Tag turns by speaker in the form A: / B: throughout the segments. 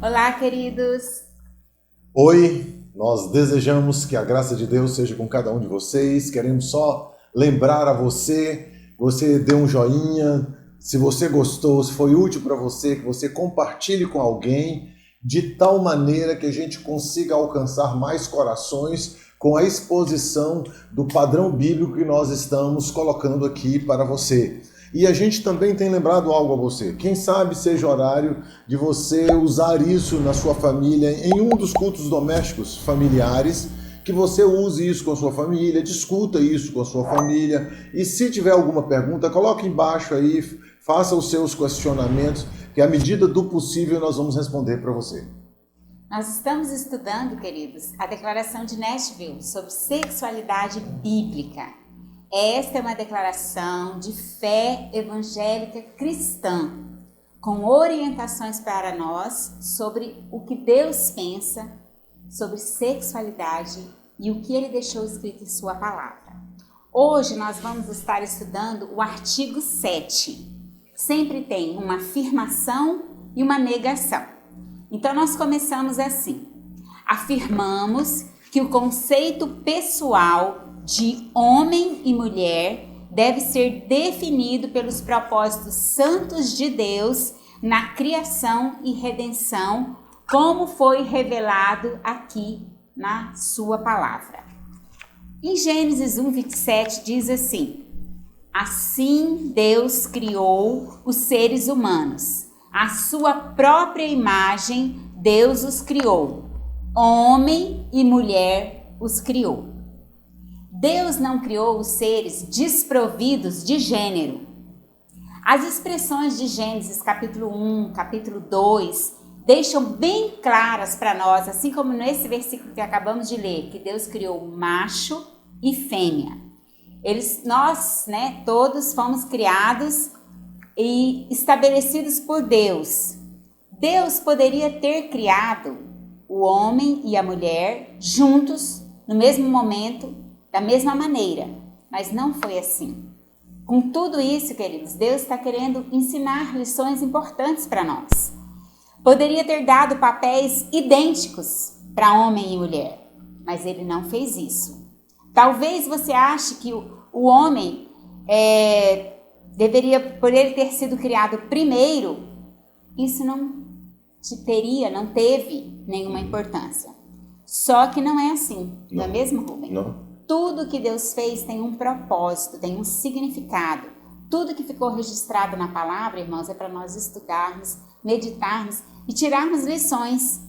A: Olá, queridos!
B: Oi, nós desejamos que a graça de Deus seja com cada um de vocês. Queremos só lembrar a você deu um joinha, se você gostou, se foi útil para você, que você compartilhe com alguém, de tal maneira que a gente consiga alcançar mais corações com a exposição do padrão bíblico que nós estamos colocando aqui para você. E a gente também tem lembrado algo a você. Quem sabe seja horário de você usar isso na sua família, em um dos cultos domésticos familiares, que você use isso com a sua família, discuta isso com a sua família. E se tiver alguma pergunta, coloque embaixo aí, faça os seus questionamentos, que à medida do possível nós vamos responder para você.
A: Nós estamos estudando, queridos, a declaração de Nashville sobre sexualidade bíblica. Esta é uma declaração de fé evangélica cristã, com orientações para nós sobre o que Deus pensa sobre sexualidade e o que Ele deixou escrito em sua palavra. Hoje nós vamos estar estudando o artigo 7. Sempre tem uma afirmação e uma negação. Então nós começamos assim: afirmamos que o conceito pessoal de homem e mulher deve ser definido pelos propósitos santos de Deus na criação e redenção, como foi revelado aqui na sua palavra. Em Gênesis 1:27 diz assim: assim Deus criou os seres humanos, à sua própria imagem Deus os criou, homem e mulher os criou. Deus não criou os seres desprovidos de gênero. As expressões de Gênesis capítulo 1, capítulo 2, deixam bem claras para nós, assim como nesse versículo que acabamos de ler, que Deus criou macho e fêmea. Nós, todos fomos criados e estabelecidos por Deus. Deus poderia ter criado o homem e a mulher juntos, no mesmo momento, da mesma maneira, mas não foi assim. Com tudo isso, queridos, Deus está querendo ensinar lições importantes para nós. Poderia ter dado papéis idênticos para homem e mulher, mas Ele não fez isso. Talvez você ache que o homem deveria, por ele ter sido criado primeiro, isso não teve nenhuma importância. Só que não é assim, não é mesmo, Rubem?
B: Não.
A: Tudo que Deus fez tem um propósito, tem um significado. Tudo que ficou registrado na palavra, irmãos, é para nós estudarmos, meditarmos e tirarmos lições.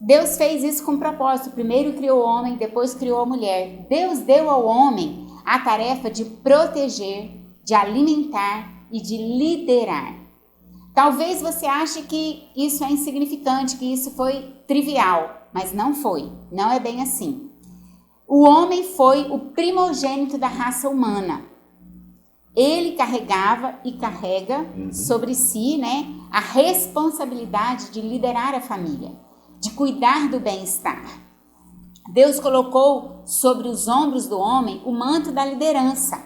A: Deus fez isso com propósito. Primeiro criou o homem, depois criou a mulher. Deus deu ao homem a tarefa de proteger, de alimentar e de liderar. Talvez você ache que isso é insignificante, que isso foi trivial, mas não foi. Não é bem assim. O homem foi o primogênito da raça humana. Ele carregava e carrega sobre si, a responsabilidade de liderar a família, de cuidar do bem-estar. Deus colocou sobre os ombros do homem o manto da liderança.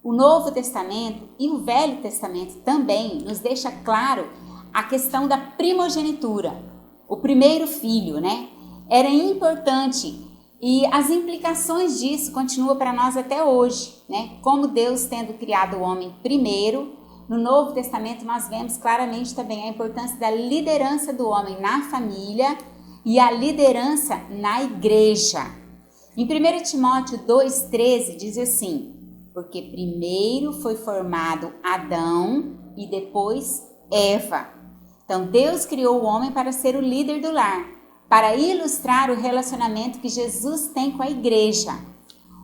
A: O Novo Testamento e o Velho Testamento também nos deixa claro a questão da primogenitura. O primeiro filho, era importante. E as implicações disso continuam para nós até hoje, Como Deus tendo criado o homem primeiro, no Novo Testamento nós vemos claramente também a importância da liderança do homem na família e a liderança na igreja. Em 1 Timóteo 2,13 diz assim: porque primeiro foi formado Adão e depois Eva. Então Deus criou o homem para ser o líder do lar, para ilustrar o relacionamento que Jesus tem com a igreja.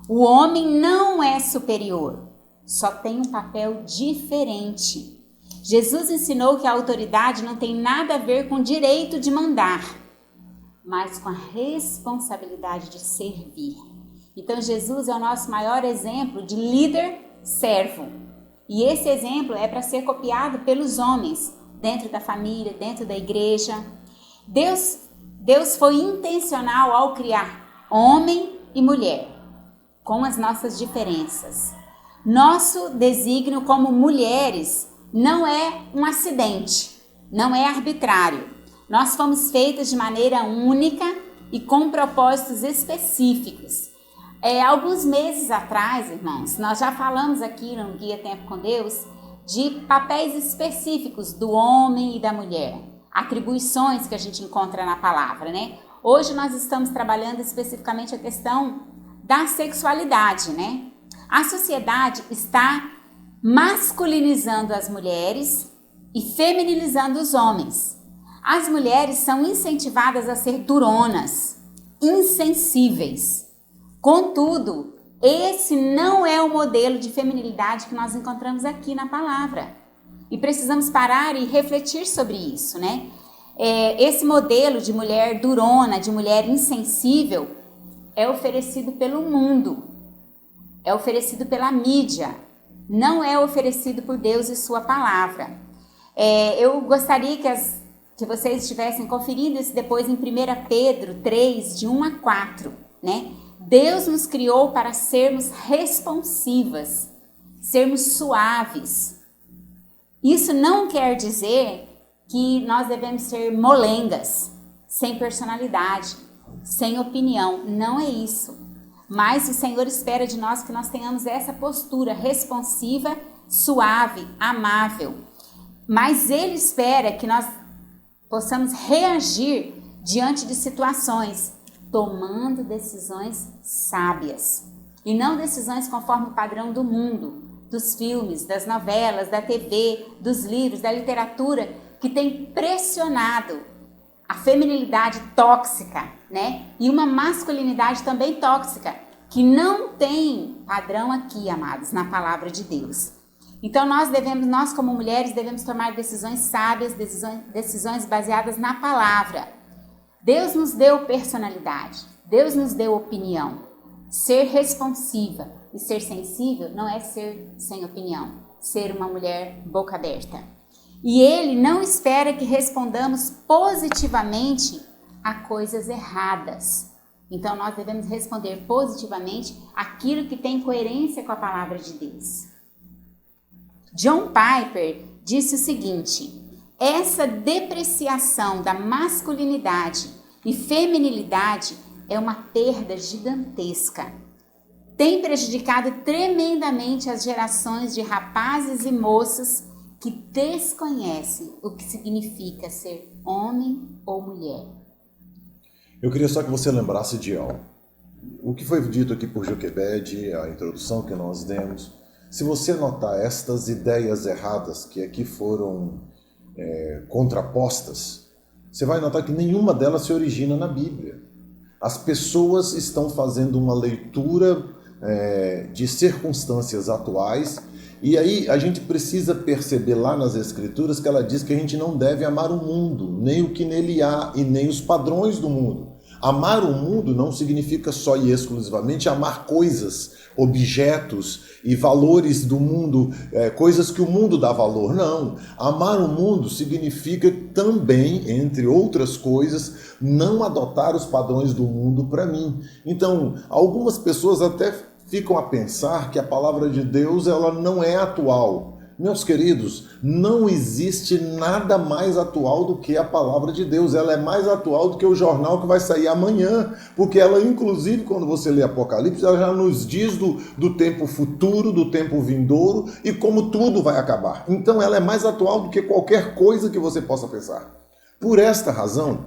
A: O homem não é superior, só tem um papel diferente. Jesus ensinou que a autoridade não tem nada a ver com o direito de mandar, mas com a responsabilidade de servir. Então Jesus é o nosso maior exemplo de líder-servo. E esse exemplo é para ser copiado pelos homens, dentro da família, dentro da igreja. Deus foi intencional ao criar homem e mulher, com as nossas diferenças. Nosso desígnio como mulheres não é um acidente, não é arbitrário. Nós fomos feitas de maneira única e com propósitos específicos. Alguns meses atrás, irmãos, nós já falamos aqui no Guia Tempo com Deus de papéis específicos do homem e da mulher, atribuições que a gente encontra na palavra, né? Hoje nós estamos trabalhando especificamente a questão da sexualidade, né? A sociedade está masculinizando as mulheres e feminilizando os homens. As mulheres são incentivadas a ser duronas, insensíveis. Contudo, esse não é o modelo de feminilidade que nós encontramos aqui na palavra. E precisamos parar e refletir sobre isso, né? Esse modelo de mulher durona, de mulher insensível, é oferecido pelo mundo, é oferecido pela mídia, não é oferecido por Deus e sua palavra. Eu gostaria que vocês estivessem conferindo isso depois em 1 Pedro 3, de 1 a 4, né? Deus nos criou para sermos responsivas, sermos suaves. Isso não quer dizer que nós devemos ser molengas, sem personalidade, sem opinião. Não é isso. Mas o Senhor espera de nós que nós tenhamos essa postura responsiva, suave, amável. Mas Ele espera que nós possamos reagir diante de situações, tomando decisões sábias. E não decisões conforme o padrão do mundo, dos filmes, das novelas, da TV, dos livros, da literatura, que tem pressionado a feminilidade tóxica, né? E uma masculinidade também tóxica, que não tem padrão aqui, amados, na palavra de Deus. Então nós como mulheres devemos tomar decisões sábias, decisões baseadas na palavra. Deus nos deu personalidade, Deus nos deu opinião. Ser responsiva e ser sensível não é ser sem opinião, ser uma mulher boca aberta. E Ele não espera que respondamos positivamente a coisas erradas. Então nós devemos responder positivamente aquilo que tem coerência com a palavra de Deus. John Piper disse o seguinte: essa depreciação da masculinidade e feminilidade é uma perda gigantesca. Tem prejudicado tremendamente as gerações de rapazes e moças que desconhecem o que significa ser homem ou mulher.
B: Eu queria só que você lembrasse de algo. O que foi dito aqui por Joquebed, a introdução que nós demos. Se você notar estas ideias erradas que aqui foram contrapostas, você vai notar que nenhuma delas se origina na Bíblia. As pessoas estão fazendo uma leitura de circunstâncias atuais, e aí a gente precisa perceber lá nas Escrituras que ela diz que a gente não deve amar o mundo, nem o que nele há e nem os padrões do mundo. Amar o mundo não significa só e exclusivamente amar coisas, objetos e valores do mundo, coisas que o mundo dá valor. Não. Amar o mundo significa também, entre outras coisas, não adotar os padrões do mundo para mim. Então, algumas pessoas até ficam a pensar que a palavra de Deus ela não é atual. Meus queridos, não existe nada mais atual do que a palavra de Deus. Ela é mais atual do que o jornal que vai sair amanhã, porque ela, inclusive, quando você lê Apocalipse, ela já nos diz do tempo futuro, do tempo vindouro e como tudo vai acabar. Então ela é mais atual do que qualquer coisa que você possa pensar. Por esta razão,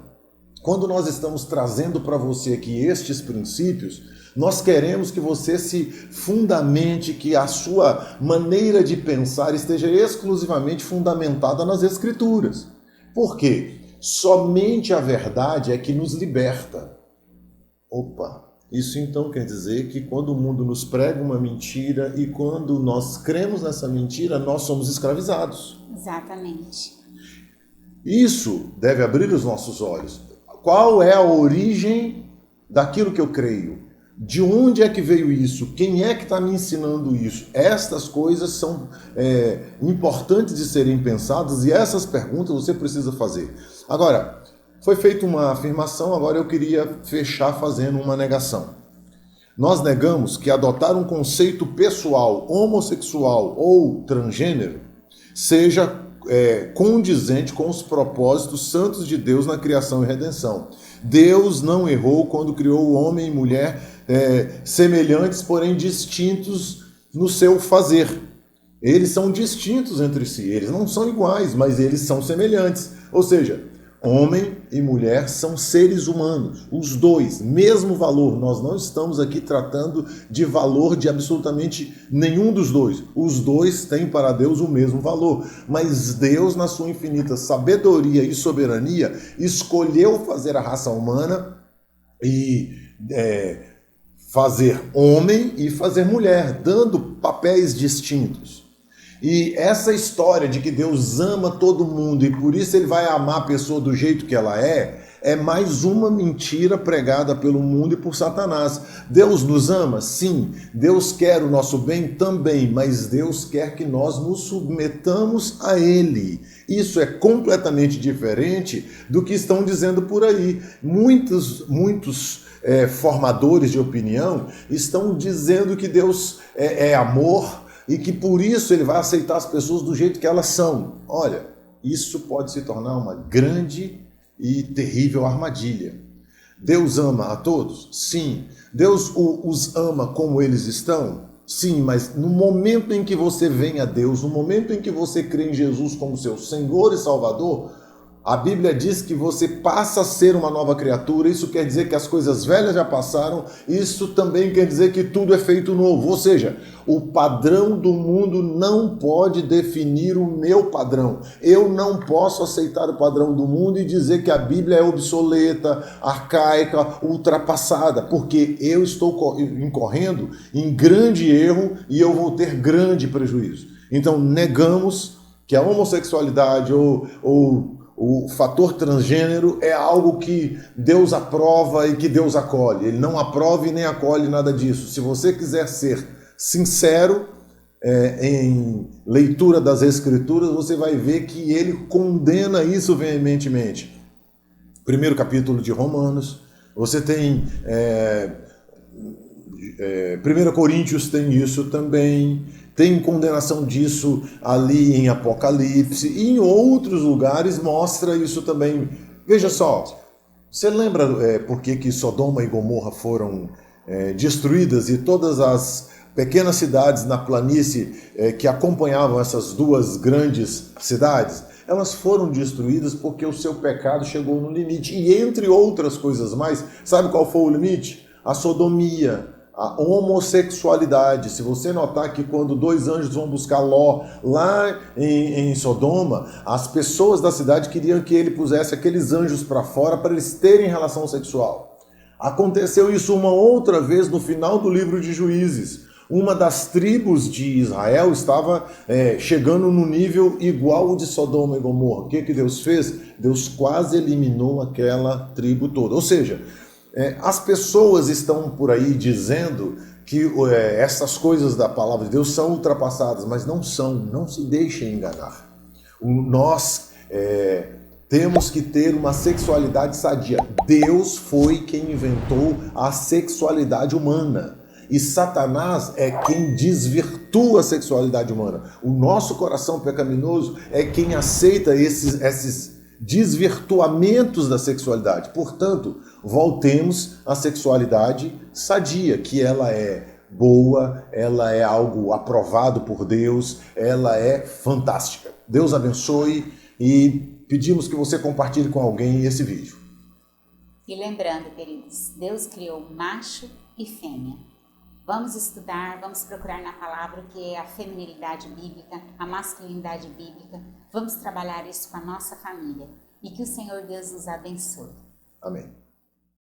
B: quando nós estamos trazendo para você aqui estes princípios, nós queremos que você se fundamente, que a sua maneira de pensar esteja exclusivamente fundamentada nas Escrituras. Por quê? Somente a verdade é que nos liberta. Opa! Isso então quer dizer que quando o mundo nos prega uma mentira e quando nós cremos nessa mentira, nós somos escravizados.
A: Exatamente.
B: Isso deve abrir os nossos olhos. Qual é a origem daquilo que eu creio? De onde é que veio isso? Quem é que está me ensinando isso? Estas coisas são importantes de serem pensadas e essas perguntas você precisa fazer. Agora, foi feita uma afirmação, agora eu queria fechar fazendo uma negação. Nós negamos que adotar um conceito pessoal, homossexual ou transgênero, seja condizente com os propósitos santos de Deus na criação e redenção. Deus não errou quando criou o homem e mulher semelhantes, porém distintos no seu fazer. Eles são distintos entre si, eles não são iguais, mas eles são semelhantes. Ou seja, homem e mulher são seres humanos, os dois, mesmo valor. Nós não estamos aqui tratando de valor de absolutamente nenhum dos dois. Os dois têm para Deus o mesmo valor, mas Deus, na sua infinita sabedoria e soberania, escolheu fazer a raça humana e fazer homem e fazer mulher, dando papéis distintos. E essa história de que Deus ama todo mundo e por isso ele vai amar a pessoa do jeito que ela é mais uma mentira pregada pelo mundo e por Satanás. Deus nos ama? Sim. Deus quer o nosso bem? Também. Mas Deus quer que nós nos submetamos a Ele. Isso é completamente diferente do que estão dizendo por aí. Muitos formadores de opinião estão dizendo que Deus é amor, e que por isso ele vai aceitar as pessoas do jeito que elas são. Olha, isso pode se tornar uma grande e terrível armadilha. Deus ama a todos? Sim. Deus os ama como eles estão? Sim, mas no momento em que você vem a Deus, no momento em que você crê em Jesus como seu Senhor e Salvador, a Bíblia diz que você passa a ser uma nova criatura. Isso quer dizer que as coisas velhas já passaram. Isso também quer dizer que tudo é feito novo. Ou seja, o padrão do mundo não pode definir o meu padrão. Eu não posso aceitar o padrão do mundo e dizer que a Bíblia é obsoleta, arcaica, ultrapassada, porque eu estou incorrendo em grande erro e eu vou ter grande prejuízo. Então, negamos que a homossexualidade ou o fator transgênero é algo que Deus aprova e que Deus acolhe. Ele não aprova e nem acolhe nada disso. Se você quiser ser sincero em leitura das Escrituras, você vai ver que ele condena isso veementemente. Primeiro capítulo de Romanos, você tem 1 Coríntios tem isso também. Tem condenação disso ali em Apocalipse e em outros lugares mostra isso também. Veja só, você lembra por que Sodoma e Gomorra foram destruídas e todas as pequenas cidades na planície que acompanhavam essas duas grandes cidades? Elas foram destruídas porque o seu pecado chegou no limite. E entre outras coisas mais, sabe qual foi o limite? A sodomia. A homossexualidade. Se você notar que quando dois anjos vão buscar Ló lá em Sodoma, as pessoas da cidade queriam que ele pusesse aqueles anjos para fora para eles terem relação sexual. Aconteceu isso uma outra vez no final do livro de Juízes. Uma das tribos de Israel estava chegando no nível igual ao de Sodoma e Gomorra. O que Deus fez? Deus quase eliminou aquela tribo toda. Ou seja, as pessoas estão por aí dizendo que essas coisas da palavra de Deus são ultrapassadas, mas não são, não se deixem enganar. Nós temos que ter uma sexualidade sadia. Deus foi quem inventou a sexualidade humana. E Satanás é quem desvirtua a sexualidade humana. O nosso coração pecaminoso é quem aceita esses desvirtuamentos da sexualidade. Portanto, voltemos à sexualidade sadia, que ela é boa, ela é algo aprovado por Deus, ela é fantástica. Deus abençoe e pedimos que você compartilhe com alguém esse vídeo.
A: E lembrando, queridos, Deus criou macho e fêmea. Vamos estudar, vamos procurar na palavra o que é a feminilidade bíblica, a masculinidade bíblica. Vamos trabalhar isso com a nossa família. E que o Senhor Deus nos abençoe.
B: Amém.